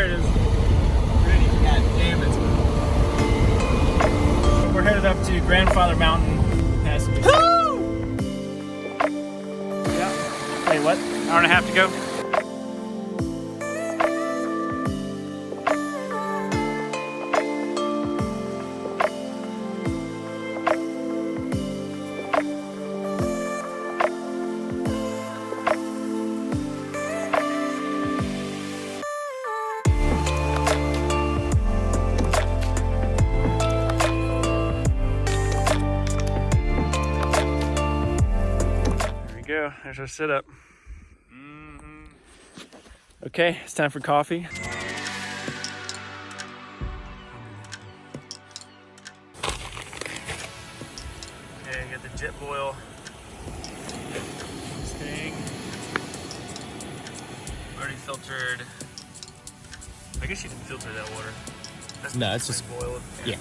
it is. Ready. God damn it. We're headed up to Grandfather Mountain. Passengers. Yeah. Hey, what? Hour and a half to go? Go. There's our sit-up. Okay, it's time for coffee. Okay, got the jet boil thing. Already filtered. I guess you didn't filter that water. That's no, it's just boiled. Yeah.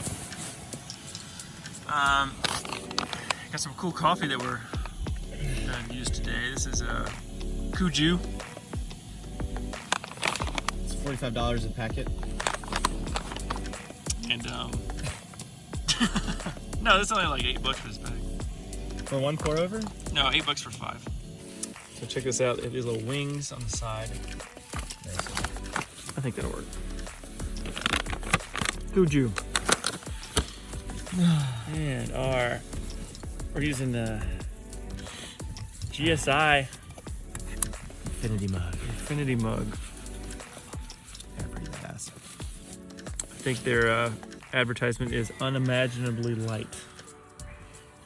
Got some cool coffee that we're used today. This is a Kuju. It's $45 a packet. And no, it's only like $8 for this bag. For one pour over? No, $8 for 5. So check this out. It has little wings on the side. Nice. I think that'll work. Kuju. And we're using the GSI Infinity mug. Yeah, pretty badass. I think their advertisement is unimaginably light.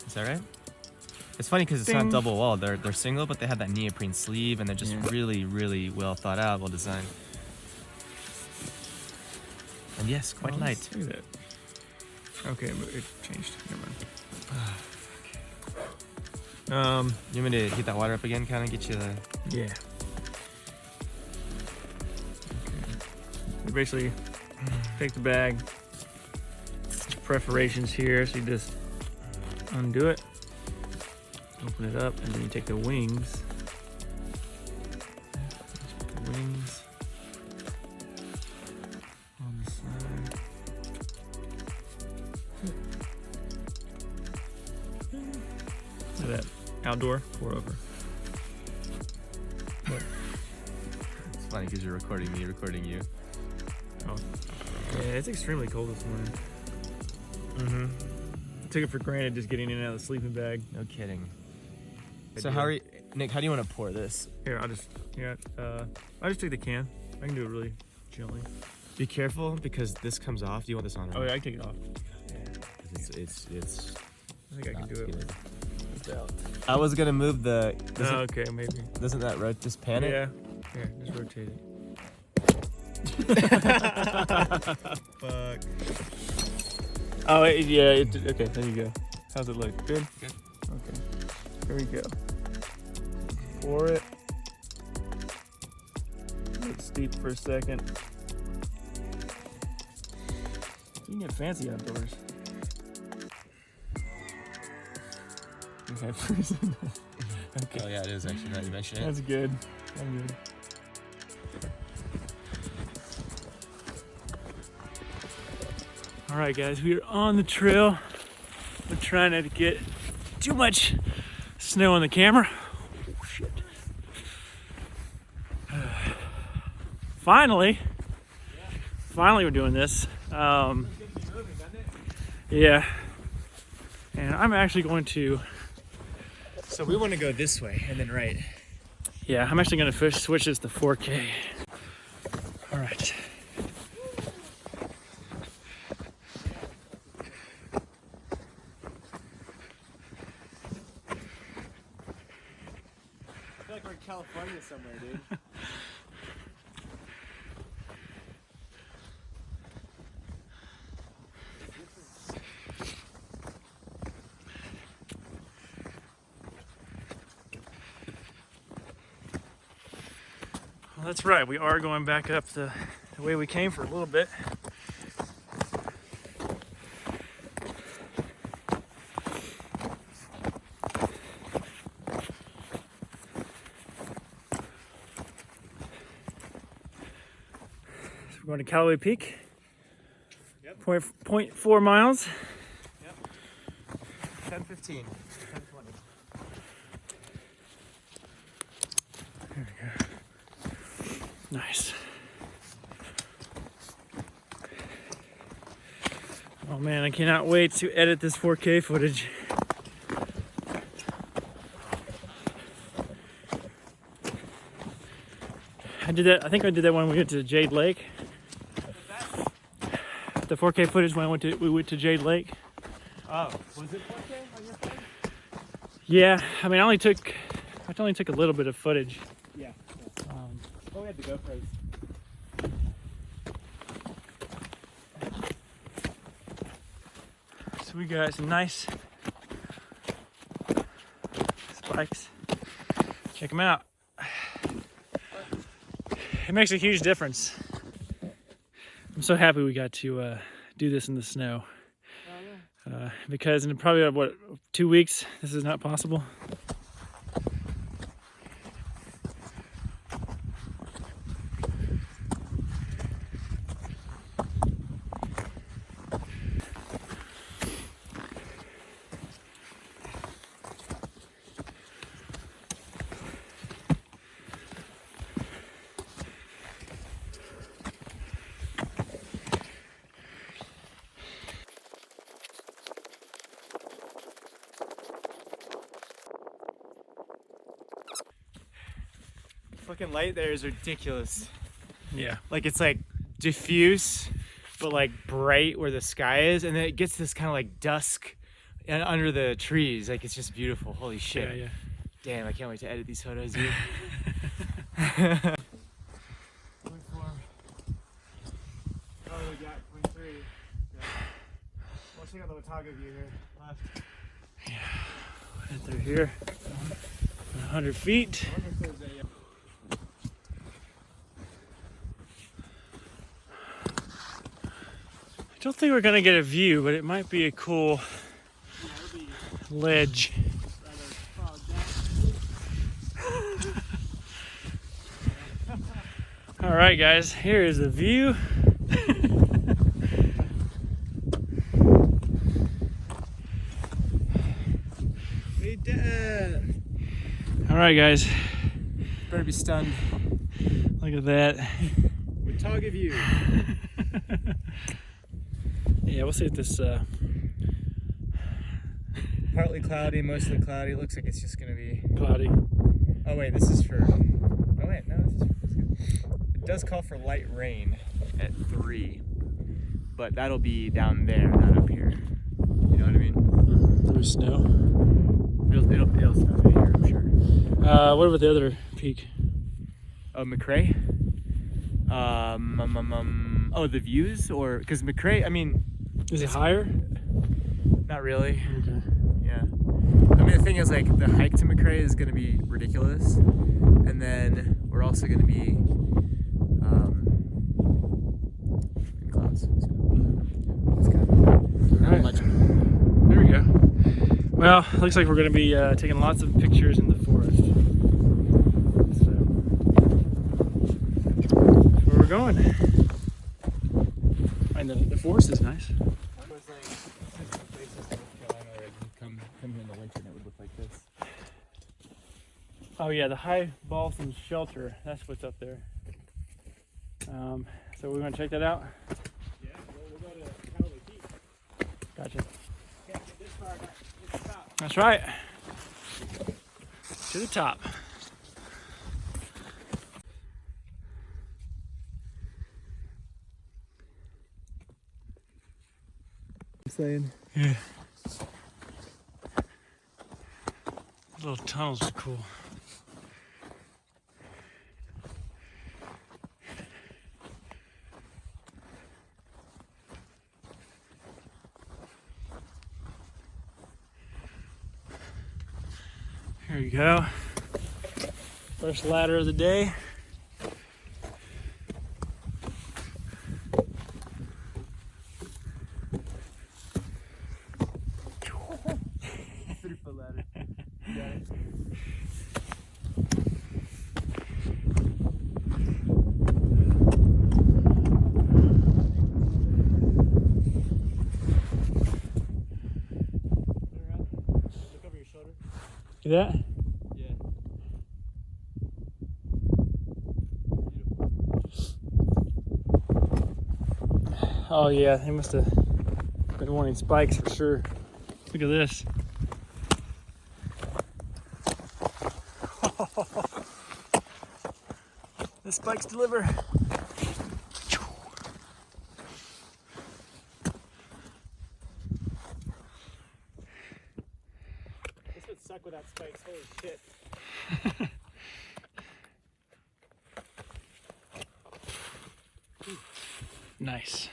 Is that right? It's funny because it's not double walled. They're single, but they have that neoprene sleeve, and they're just really, really well thought out, well designed. And yes, quite light. Let's see that. Okay, it changed. Never mind. You want me to heat that water up again, kind of get you the... Yeah. Okay. You basically take the bag, perforations here, so you just undo it, open it up, and then you take the wings. Put the wings on the side. Look at that. Outdoor, pour over. It's funny because you're recording me, recording you. Oh. Yeah, it's extremely cold this morning. I took it for granted just getting in and out of the sleeping bag. No kidding. So how are you, Nick, how do you want to pour this? Here, I'll just take the can. I can do it really gently. Be careful because this comes off. Do you want this on? Right? Oh yeah, I can take it off. Yeah. It's I think I can do it. good. Out. I was gonna move the. Okay, maybe. Doesn't that just pan it? Yeah. Here, just rotate it. Fuck. Oh yeah. Okay, there you go. How's it look? Good. Good. Okay. Here we go. Pour it. Let it steep for a second. You can get fancy outdoors. Okay. Okay. Oh yeah, it is actually. Now you mention it. That's good. I'm good. All right, guys, we are on the trail. We're trying not to get too much snow on the camera. Oh, shit. Finally we're doing this. Yeah. And I'm actually going to. So we want to go this way and then right. Yeah, I'm actually going to switch this to 4K. All right. I feel like we're in California somewhere, dude. Well, that's right. We are going back up the way we came for a little bit. We're going to Callaway Peak. Yep. 0.4 miles. Yep. 10:15. 10:20. There we go. Nice. Oh man, I cannot wait to edit this 4K footage. I did that. I think I did that when we went to Jade Lake. The 4K footage when we went to Jade Lake. Oh, was it 4K on your phone? Yeah, I mean, I only took a little bit of footage. Yeah. Oh, we had the GoPros. So we got some nice spikes. Check them out. It makes a huge difference. I'm so happy we got to do this in the snow. Because in probably 2 weeks, this is not possible. Fucking light there is ridiculous. Yeah. Like it's like diffuse, but like bright where the sky is, and then it gets this kind of like dusk under the trees. Like it's just beautiful. Holy shit. Yeah, yeah. Damn, I can't wait to edit these photos, dude. Oh, we got 23. Yeah. We'll check out the Watauga view here. Left. Yeah. Right through here. 100 feet. I wonder if there's a, I don't think we're gonna get a view, but it might be a cool ledge. All right, guys, here is the view. we did it. All right, guys, Better be stunned. look at that. Watauga view. Yeah, we'll see if this. Partly cloudy, mostly cloudy. Looks like it's just gonna be Cloudy. Oh wait, this is for. Oh wait, no, this is good. It does call for light rain at 3, but that'll be down there, not up here. You know what I mean? There's snow. It'll snow here, I'm sure. What about the other peak? Oh, McRae. Oh, the views, or because McRae, I mean, Is it higher? not really. Okay. Yeah. I mean, the thing is, like, the hike to McRae is going to be ridiculous. And then we're also going to be in clouds. So it's kind of Right. much. There we go. Well, looks like we're going to be taking lots of pictures in the forest. So, that's where we're going. And the forest is nice. Come here in the winter and it would look like this. Oh yeah, the high balsam shelter. That's what's up there. So we want to check that out. Yeah, well, we'll go to Callaway Peak. Gotcha. Can't get this far, not to the top. That's right. To the top. I'm saying. Yeah. The little tunnels are cool. Here you go. First ladder of the day. Ladder. You got it. See that? Yeah. Oh yeah, they must have been wanting spikes for sure. Look at this. The spikes deliver. This would suck without spikes. Holy shit. Nice.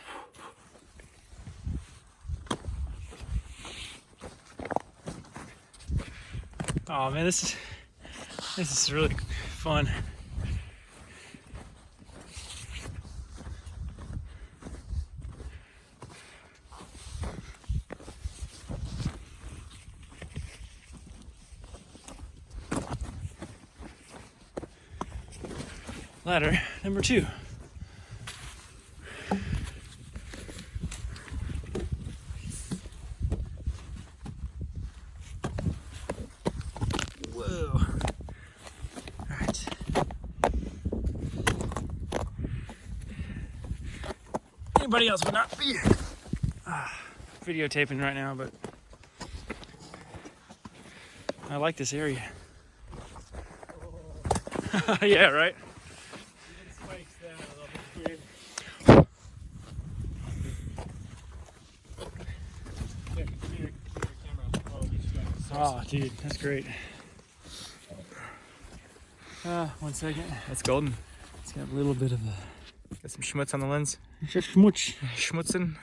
Oh man, this is really fun. Ladder number 2. Whoa. All right. Anybody else would not be videotaping right now, but I like this area. Yeah, right? Oh, dude, that's great. 1 second. That's golden. It's got a little bit of a Got some schmutz on the lens. schmutz. Schmutzen.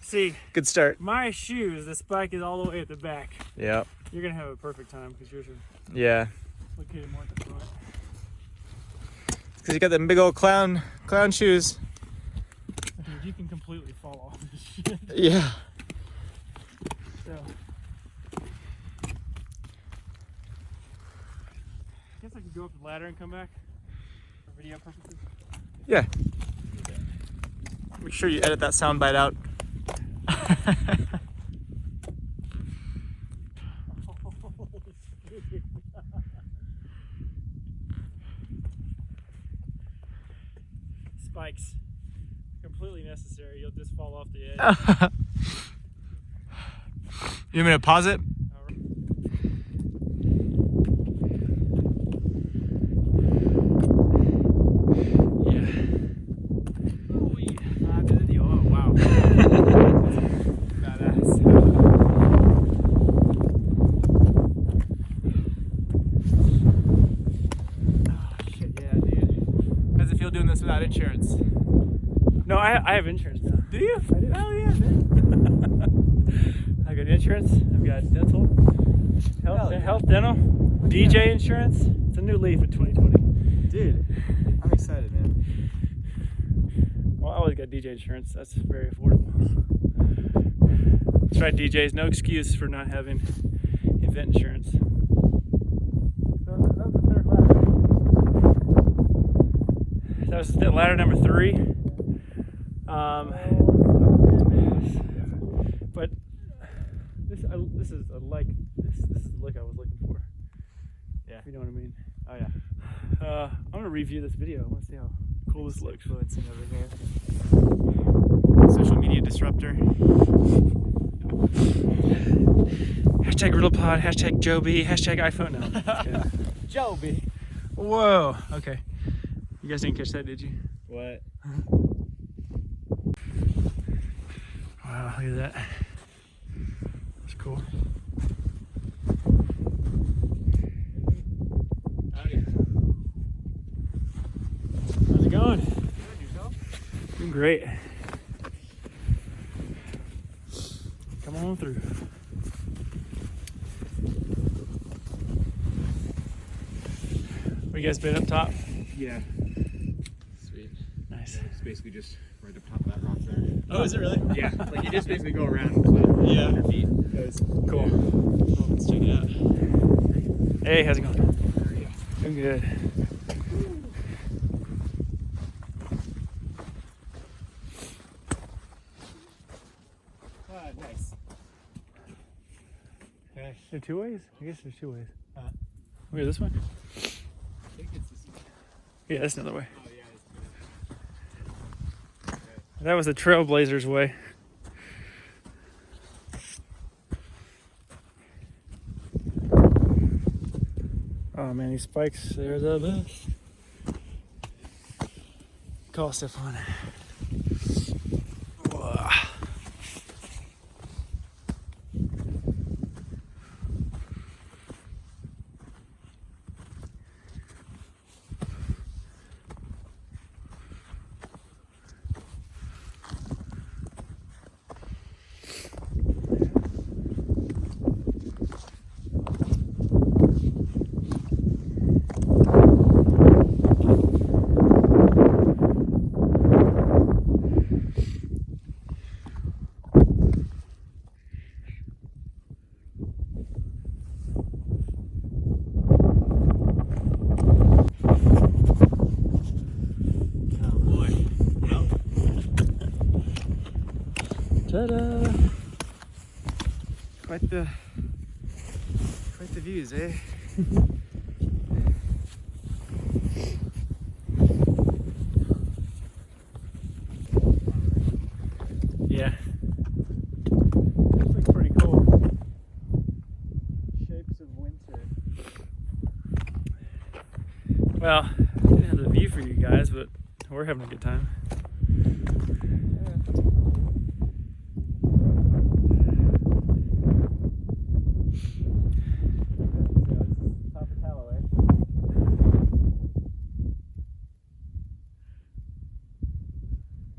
See, Good start. my shoes, the spike is all the way at the back. Yeah. You're gonna have a perfect time because yours are Yeah. located more at the front. Because you got them big old clown shoes. Dude, you can completely fall off this shit. Yeah. So, I guess I could go up the ladder and come back for video purposes. Yeah. Make sure you edit that sound bite out. Spikes, completely necessary. You'll just fall off the edge. You want me to pause it? Yeah. Oh, wow. Badass. Oh, shit, yeah, dude. How's it feel doing this without insurance? No, I have insurance now. Do you? I do. Hell yeah, man. I've got insurance. I've got dental, Hell yeah. health, dental, DJ insurance. It's a new leaf in 2020. Dude, I'm excited, man. Well, I always got DJ insurance. That's very affordable. That's right, DJs. No excuse for not having event insurance. So that was the third ladder. That was ladder number 3. But this is a like this is the look I was looking for. Yeah. If you know what I mean. Oh, yeah. I'm gonna review this video. I want to see how cool this looks. Influencing over here. Social media disruptor. Hashtag RiddlePod, hashtag Joby, hashtag iPhone. No. Okay. Joby. Whoa. Okay. You guys didn't catch that, did you? What? Wow, look at that. That's cool. Howdy. How's it going? Good, yourself? Doing great. Come on through. Where you guys been up top? Yeah. Sweet. Nice. It's basically just right up top of that rock there. Oh, is it really? Yeah. Like you just basically go around with 100 feet. Goes. Cool. Well, let's check it out. Hey, how's it going? Doing good. way. There are two ways? I guess there's two ways. Huh? Wait, this way? I think it's this way. Yeah, that's another way. Oh, yeah. Okay. That was the Trailblazers way. Oh man, these spikes, they're the best. Call Stefan. Whoa. Ta-da! Quite the views, eh? Yeah. This looks pretty cool. Shapes of winter. Well, I didn't have the view for you guys, but we're having a good time.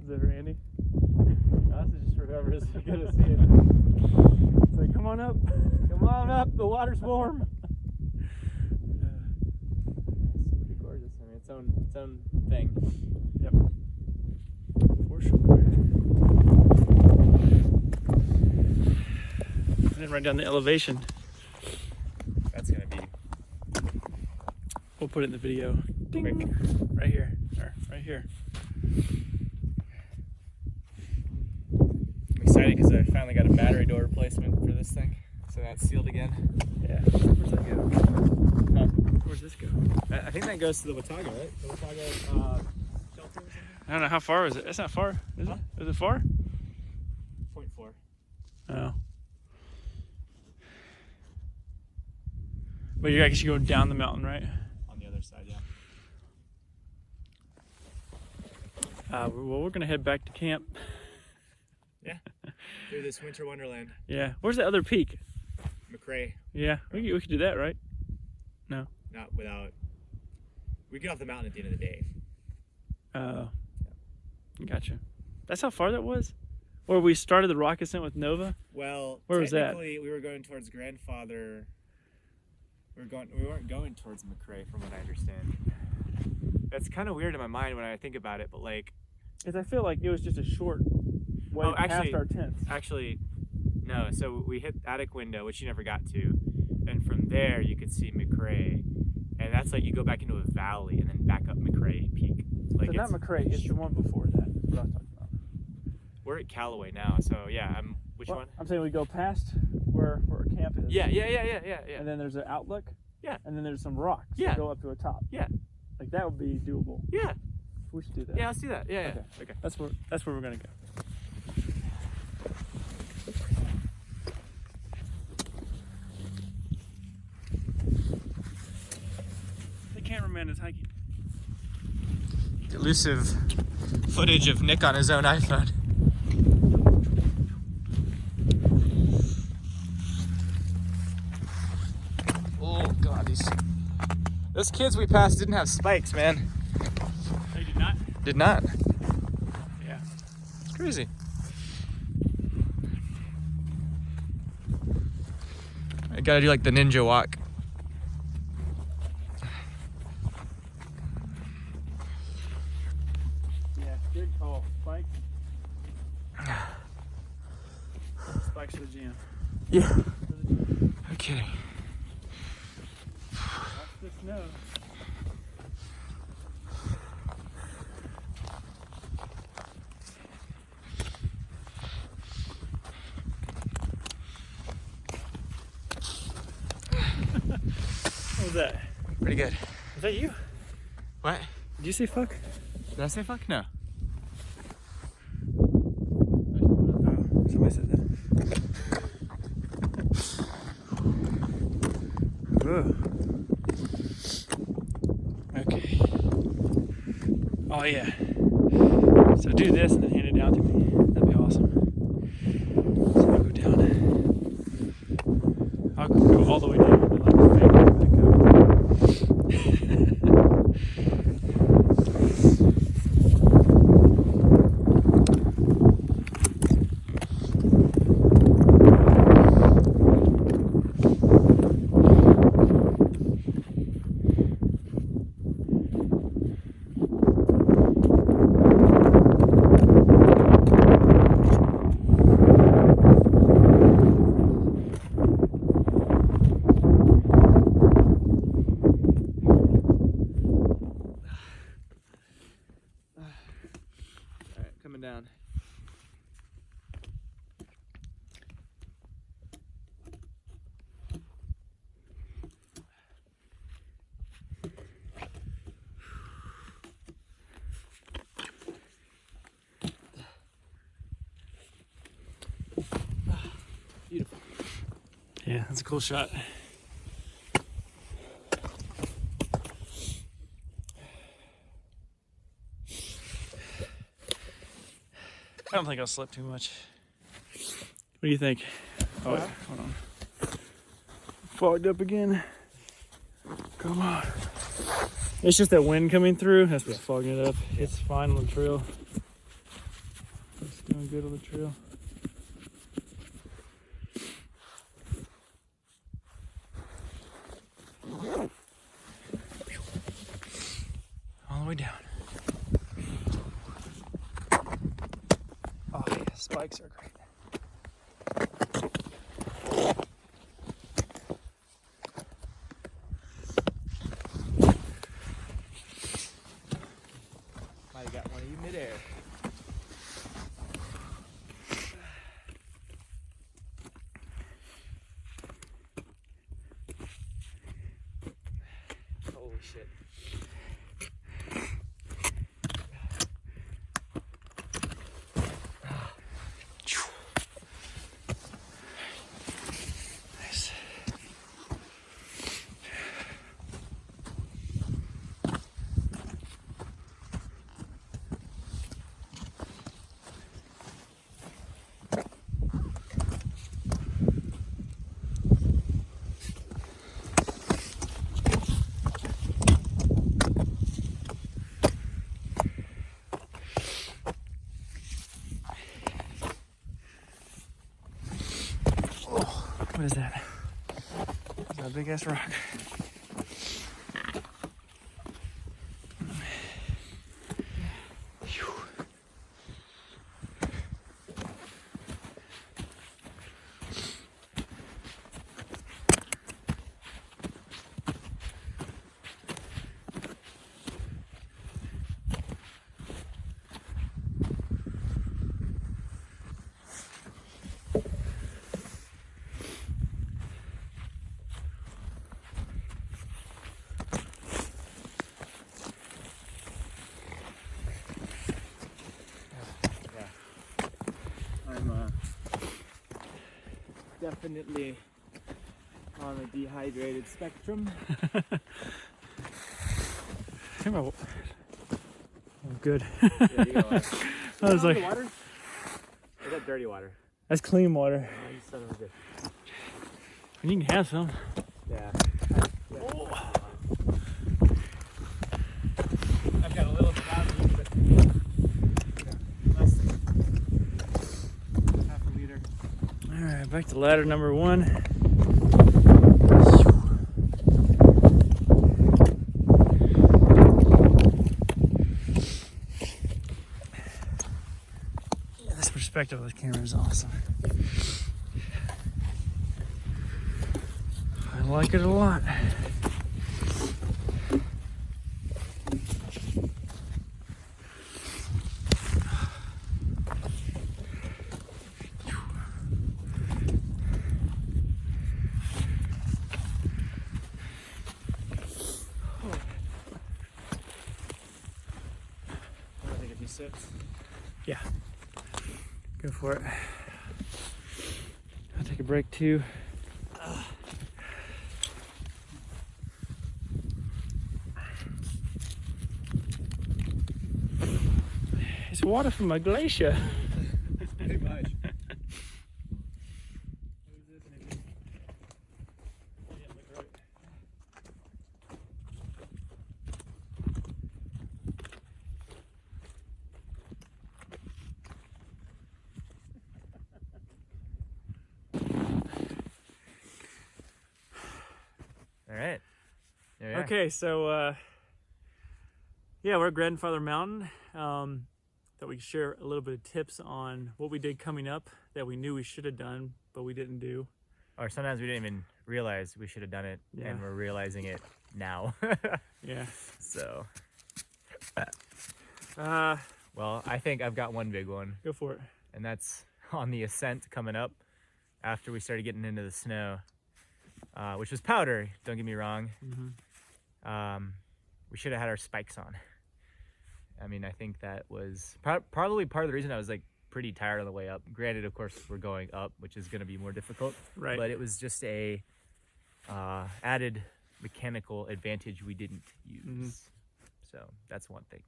Is it Randy? No, this is just for whoever is going to see it. It's like, come on up, the water's warm. It's pretty gorgeous. I mean, its own thing. Yep. For sure. And then right down the elevation. That's gonna be We'll put it in the video. quick. Ding. Right here. Or right here. I'm excited because I finally got a battery door replacement for this thing, so that's sealed again. Yeah. Where's that go? Huh? Where's this go? I think that goes to the Watauga, right? The Watauga shelter or something? I don't know, how far is it? It's not far, is Huh? it? Is it far? 0.4. Oh. But you actually go down the mountain, right? On the other side, yeah. Well, we're gonna head back to camp. Yeah. Through this winter wonderland. Yeah. Where's the other peak? McRae. Yeah, we could do that, right? No. Not without. We get off the mountain at the end of the day. Oh. Gotcha. That's how far that was? Or we started the rock ascent with Nova? Well, Where was that? technically, we were going towards Grandfather. We weren't going towards McRae, from what I understand. That's kind of weird in my mind when I think about it, but like. Because I feel like it was just a short way past our tents. Actually, no. So we hit attic window, which you never got to, and from there you could see McRae, and that's like you go back into a valley and then back up McRae Peak. Like So not McRae, it's the one before that. What I'm talking about. We're at Callaway now, so yeah. Which Well, one? I'm saying we go past where our camp is. Yeah. And then there's an outlook. Yeah. And then there's some rocks Yeah. that go up to a top. Yeah. Like that would be doable. Yeah. We should do that. Yeah, let's do that. Yeah. Okay. That's where we're gonna go. The cameraman is hiking. Elusive footage of Nick on his own iPhone. Oh God, those kids we passed didn't have spikes, man. They did not? Did not. Yeah. It's crazy. I gotta do like the ninja walk. Yeah, good call. Spikes. Spikes for the jam. Yeah. No kidding. Watch the snow. was that? Pretty good. Is that you? What? Did you say fuck? Did I say fuck? No. Oh, somebody said that. Whoa. Okay. Oh yeah. So do this and then hand it down to me. That'd be awesome. So I'll go down. I'll go all the way down and like fake it back up. Coming down. Beautiful. Yeah, that's a cool shot. I don't think I'll slip too much. What do you think? Oh, wait, hold on. Fogged up again. Come on. It's just that wind coming through. That's what's fogging it up. It's fine on the trail. It's doing good on the trail. All the way down. Oh yeah, spikes are great. Might have got one of you midair. Holy shit. Nice. What is that? Is that a big ass rock? Phew. I'm definitely on the dehydrated spectrum. Oh, good. There you go. I was like, water? Is that dirty water? that's clean water. Oh, you son of a bitch. And you can have some. Yeah. Oh. I've got a little bit out of me, but less than half a liter. All right, back to ladder number 1. Yeah, this perspective of the camera is awesome. I like it a lot. sets. Yeah. Go for it. I'll take a break too. It's water from a glacier. Pretty much. All right. There we are. Okay, so yeah, we're at Grandfather Mountain. Thought we could share a little bit of tips on what we did coming up that we knew we should have done, but we didn't do. Or sometimes we didn't even realize we should have done it, Yeah. and we're realizing it now. Yeah. So, Well, I think I've got one big one, go for it. and that's on the ascent coming up after we started getting into the snow, which was powder, don't get me wrong. We should have had our spikes on. I mean, I think that was probably part of the reason I was like pretty tired on the way up. Granted, of course, we're going up, which is going to be more difficult. Right. But it was just a added mechanical advantage we didn't use. So that's one thing.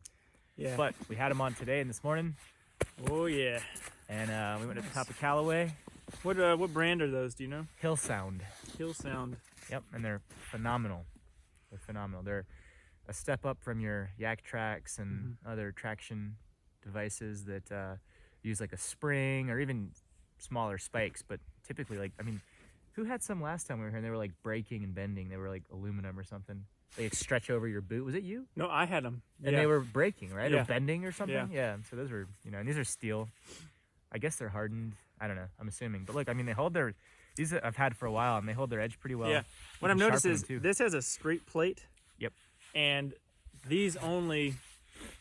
Yeah. But we had them on today and this morning, Oh yeah. and we went to the top of Callaway. What brand are those? Do you know? Hill Sound. Hill Sound. Yep, and they're phenomenal. They're phenomenal. They're a step up from your Yak Tracks and other traction devices that use like a spring or even smaller spikes. But typically, like, I mean, who had some last time we were here and they were like breaking and bending? They were like aluminum or something. They stretch over your boot. Was it you? No, I had them. And they were breaking, right? Yeah. Or bending or something? Yeah. So those were, and these are steel. I guess they're hardened. I don't know. I'm assuming. But look, I mean, they hold their, these I've had for a while and they hold their edge pretty well. Yeah. What You I've can noticed sharpen is them, too. this has a straight plate. Yep. And these only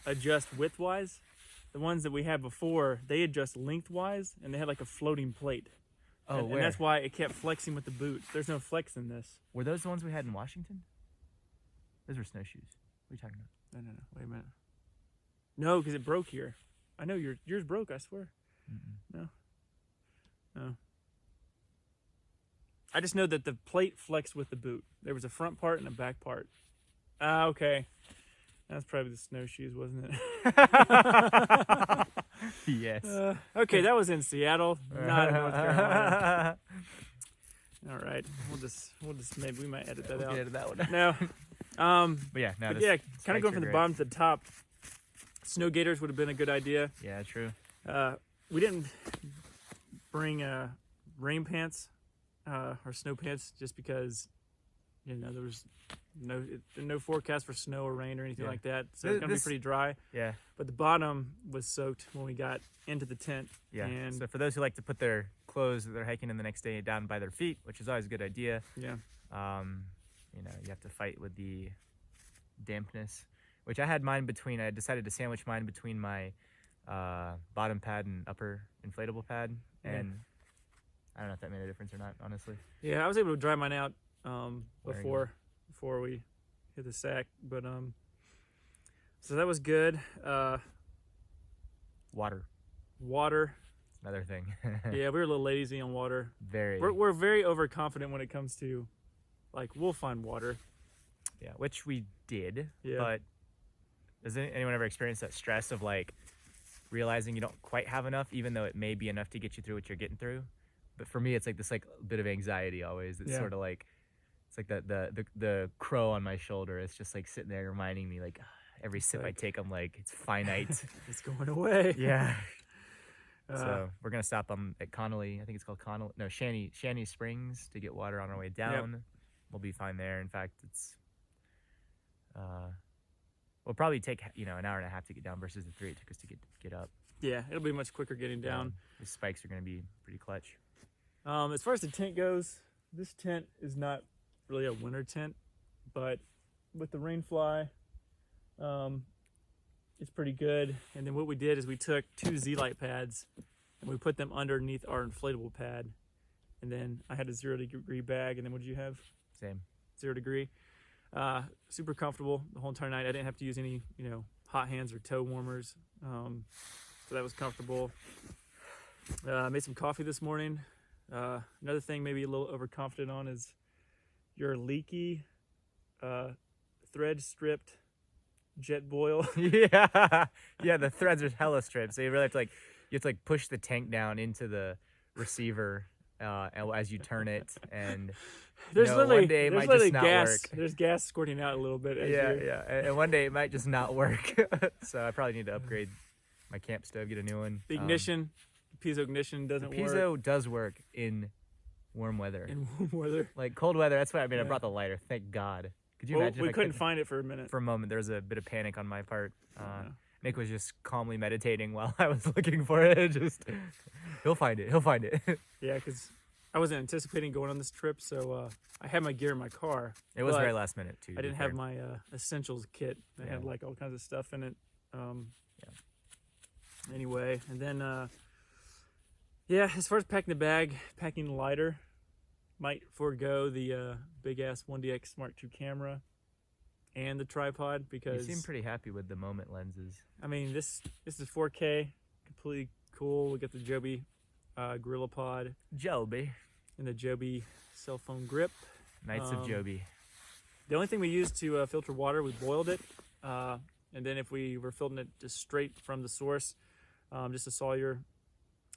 adjust widthwise. The ones that we had before, they adjust lengthwise, and they had like a floating plate. Oh, and where? that's why it kept flexing with the boot. There's no flex in this. Were those the ones we had in Washington? Those were snowshoes. What are you talking about? No. Wait a minute. No, because it broke here. I know yours broke, I swear. No. I just know that the plate flexed with the boot. There was a front part and a back part. Ah, okay. That's probably the snowshoes, wasn't it? Yes. Okay, that was in Seattle, not in North Carolina. All right, we'll just maybe we might edit that out. Edit that one. No. But yeah, no. But yeah, kind of going from the bottom to the top. Snow gaiters would have been a good idea. Yeah, true. We didn't bring rain pants or snow pants just because there was no forecast for snow or rain or anything like that, so it's gonna be pretty dry. Yeah. But the bottom was soaked when we got into the tent. Yeah. And So for those who like to put their clothes that they're hiking in the next day down by their feet, which is always a good idea. yeah, You have to fight with the dampness, which I had mine between. I decided to sandwich mine between my bottom pad and upper inflatable pad, and I don't know if that made a difference or not, honestly. I was able to dry mine out Wearing before we hit the sack, but so that was good. Water, Another thing. Yeah, we were a little lazy on water. Very. We're very overconfident when it comes to, like, we'll find water. Yeah, which we did. Yeah. But does anyone ever experience that stress of like realizing you don't quite have enough, even though it may be enough to get you through what you're getting through? But for me, it's like this bit of anxiety always. It's sort of like, it's like the crow on my shoulder. It's just like sitting there reminding me, like, every sip I take, I'm like, it's finite. It's going away. Yeah. So we're gonna stop at Connolly. I think it's called Connolly. No, Shanny Springs to get water on our way down. Yep. We'll be fine there. In fact, it's we'll probably take an hour and a half to get down versus the 3 it took us to get up. Yeah, it'll be much quicker getting down. The spikes are gonna be pretty clutch. As far as the tent goes, this tent is not really a winter tent, but with the rainfly, it's pretty good. And then what we did is we took 2 Z-Lite pads and we put them underneath our inflatable pad. And then I had a 0-degree bag. And then what did you have? Same. 0 degree. Super comfortable the whole entire night. I didn't have to use any, hot hands or toe warmers. So that was comfortable. Made some coffee this morning. Another thing maybe a little overconfident on is your leaky thread stripped jet boil. Yeah, the threads are hella stripped, so you really have to push the tank down into the receiver as you turn it, and one day it might just not work. There's gas squirting out a little bit. And one day it might just not work. So I probably need to upgrade my camp stove, get a new one. The ignition, piezo ignition doesn't work. Piezo does work in warm weather. In warm weather. Like cold weather, that's why I brought the lighter. Thank God. Could you imagine? We couldn't find it for a minute. For a moment, there was a bit of panic on my part. Nick was just calmly meditating while I was looking for it. He'll find it. He'll find it. Yeah, because I wasn't anticipating going on this trip, so I had my gear in my car. It was very last minute too. I didn't have my essentials kit. I had like all kinds of stuff in it. Anyway, and then as far as packing the bag, packing lighter, might forego the big ass 1DX Mark II camera and the tripod because you seem pretty happy with the Moment lenses. I mean, this is 4K, completely cool. We got the Joby Gorilla Pod. Joby. And the Joby cell phone grip. Knights of Joby. The only thing we used to filter water, we boiled it. And then if we were filtering it just straight from the source, just a Sawyer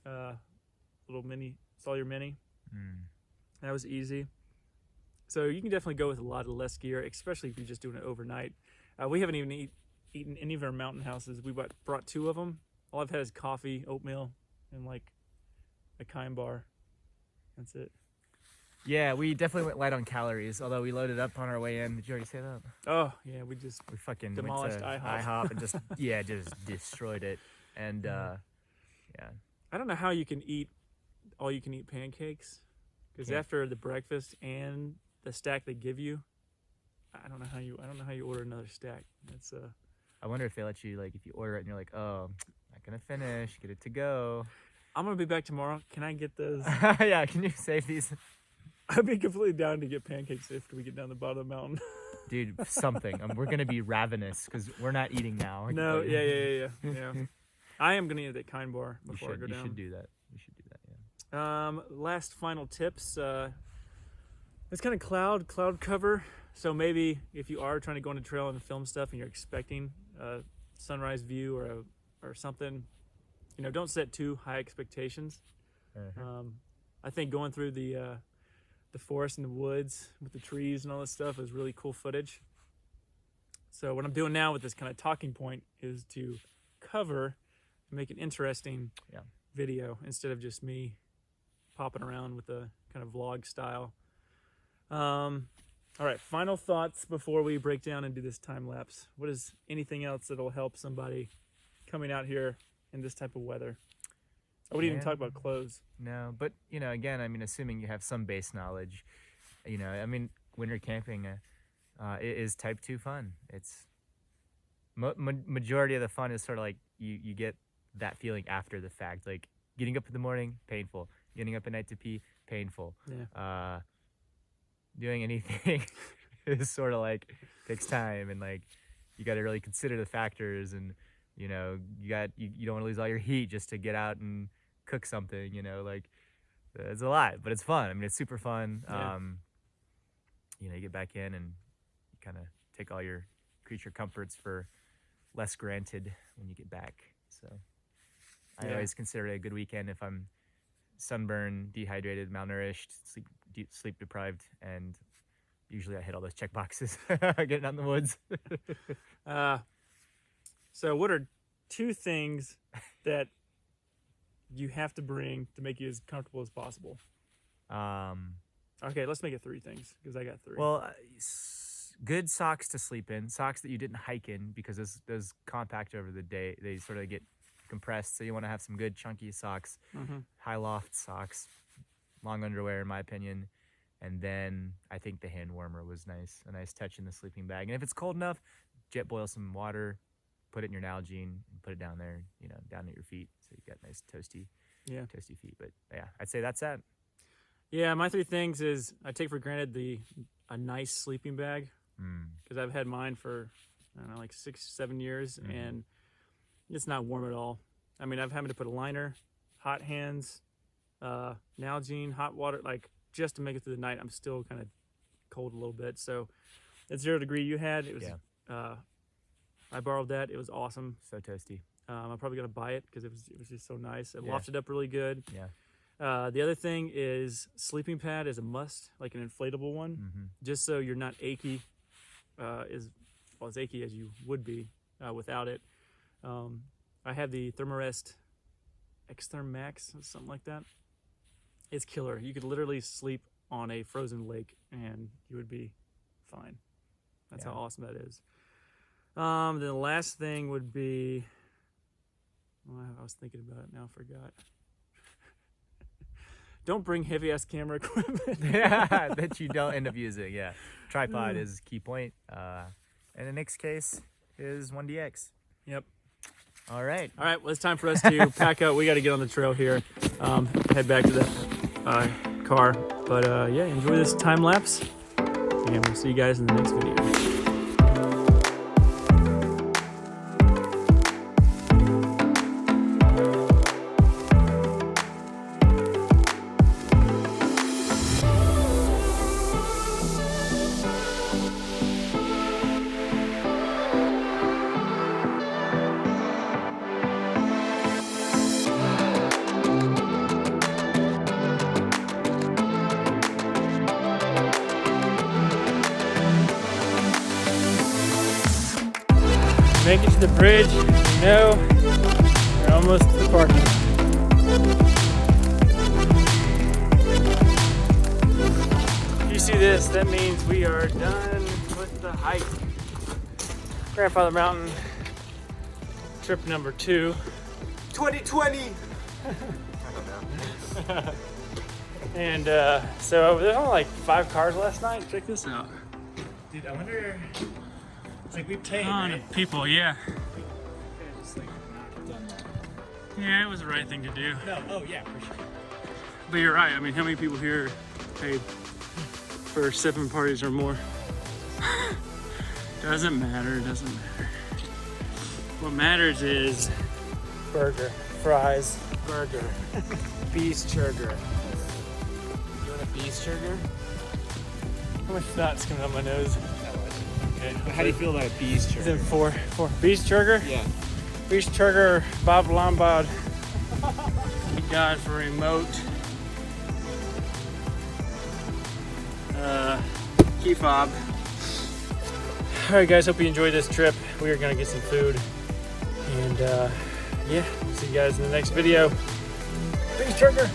Sawyer Mini. That was easy. So you can definitely go with a lot of less gear, especially if you're just doing it overnight. We haven't even eaten any of our mountain houses. We brought 2 of them. All I've had is coffee, oatmeal, and like a Kind bar. That's it. Yeah, we definitely went light on calories, although we loaded up on our way in. Did you already say that? Oh, yeah, we fucking demolished went to IHOP and just destroyed it. And I don't know how you can eat all you can eat pancakes, because after the breakfast and the stack they give you, I don't know how you order another stack. It's I wonder if they let you, like, if you order it and you're like, oh, not gonna finish, get it to go. I'm gonna be back tomorrow. Can I get those? Yeah, can you save these? I'd be completely down to get pancakes after we get down the bottom of the mountain. Dude, something. We're gonna be ravenous because we're not eating now. No, yeah. I am gonna eat that Kind bar before I go down. You should do that. Yeah. Last final tips. It's kind of cloud cover. So maybe if you are trying to go on a trail and film stuff and you're expecting a sunrise view or something, don't set too high expectations. I think going through the forest and the woods with the trees and all this stuff is really cool footage. So what I'm doing now with this kind of talking point is to cover and make an interesting video instead of just me popping around with a kind of vlog style. All right, final thoughts before we break down and do this time lapse. What is anything else that'll help somebody coming out here in this type of weather? I wouldn't even talk about clothes. No, but again, I mean, assuming you have some base knowledge, winter camping it is type 2 fun. It's majority of the fun is sort of like you get that feeling after the fact, like getting up in the morning, painful. Getting up at night to pee, painful. Yeah. Doing anything is sort of like takes time, and like you got to really consider the factors, and you don't want to lose all your heat just to get out and cook something. Like it's a lot, but it's fun. I mean, it's super fun. Yeah. You get back in and you kind of take all your creature comforts for less granted when you get back. So I always consider it a good weekend if I'm sunburned, dehydrated, malnourished, sleep deprived, and usually I hit all those check boxes getting out in the woods. So what are 2 things that you have to bring to make you as comfortable as possible? Okay, let's make it 3 things because I got 3. Well, good socks to sleep in, socks that you didn't hike in because those compact over the day. They sort of get compressed, so you want to have some good chunky socks, high loft socks, long underwear in my opinion, and then I think the hand warmer was nice, a nice touch in the sleeping bag. And if it's cold enough, jet boil some water, put it in your Nalgene, and put it down there, down at your feet, so you got nice toasty feet. But yeah, I'd say that's that. Yeah, my 3 things is I take for granted a nice sleeping bag because I've had mine for I don't know, like 6-7 years, and it's not warm at all. I mean, I've had to put a liner, hot hands, Nalgene, hot water, like just to make it through the night. I'm still kind of cold a little bit. So that 0 degree you had, it was, I borrowed that. It was awesome. So toasty. I'm probably gonna buy it because it was just so nice. It lofted up really good. Yeah. The other thing is sleeping pad is a must, like an inflatable one, just so you're not achy, as achy as you would be without it. I have the Thermarest Xtherm Max, something like that. It's killer. You could literally sleep on a frozen lake and you would be fine. That's how awesome that is. Then the last thing would be, well, I was thinking about it now, forgot. Don't bring heavy ass camera equipment. Yeah, that you don't end up using. Yeah, tripod is key point. And the next case is 1DX. Yep. All right. Well, it's time for us to pack up. We got to get on the trail here. Head back to the car. But yeah, enjoy this time lapse, and we'll see you guys in the next video. Make it to the bridge. No, we're almost to the parking. If you see this, that means we are done with the hike. Grandfather Mountain, trip number 2. 2020. And so there's only like 5 cars last night. Check this out. Dude, I wonder. It's like we paid, Ton right? of people, yeah. Just like not done that. Yeah, it was the right thing to do. No, oh yeah, for sure. But you're right. I mean, how many people here paid for 7 parties or more? Doesn't matter. Doesn't matter. What matters is burger, fries, burger, Beeschurger. You want a Beeschurger? how much snot's coming out my nose? Okay. How do you feel about a Beeschurger? Is it 4? Beeschurger? Yeah. Beeschurger, Bob Lombard. Thank God for remote. Key fob. Alright guys, hope you enjoyed this trip. We are gonna get some food. And yeah, we'll see you guys in the next video. Beeschurger!